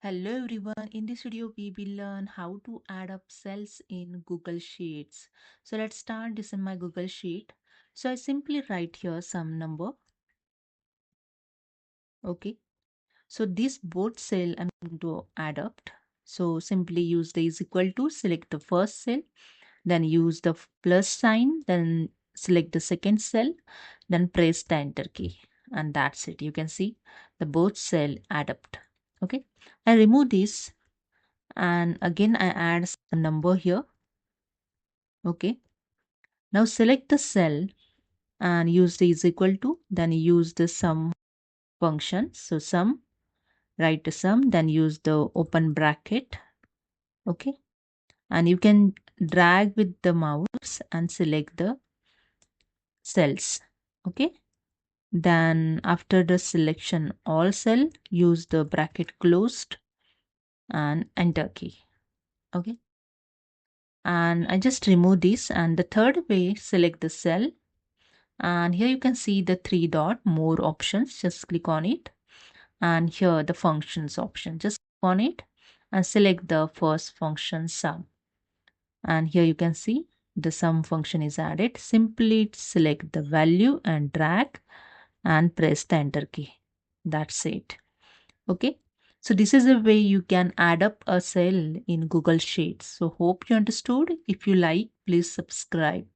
Hello everyone, in this video we will learn how to add up cells in Google Sheets. So let's start this in my Google Sheet. So I simply write here some number. Okay, so this both cell I'm going to add up. So simply use the is equal to, select the first cell, then use the plus sign, then select the second cell, then press the enter key, and that's it. You can see the both cell add up. Okay, I remove this and again I add a number here. Okay, now select the cell and use the is equal to, then use the sum function. So sum, write the sum, then use the open bracket. Okay, and you can drag with the mouse and select the cells. Okay, then after the selection all cell, use the bracket closed and enter key. Okay, and I just remove this, and the third way, select the cell, and here you can see the three dot more options. Just click on it, and here the functions option, just click on it and select the first function sum, and here you can see the sum function is added. Simply select the value and drag and press the enter key. That's it. Okay, so this is a way you can add up a cell in Google Sheets. So hope you understood. If you like, please subscribe.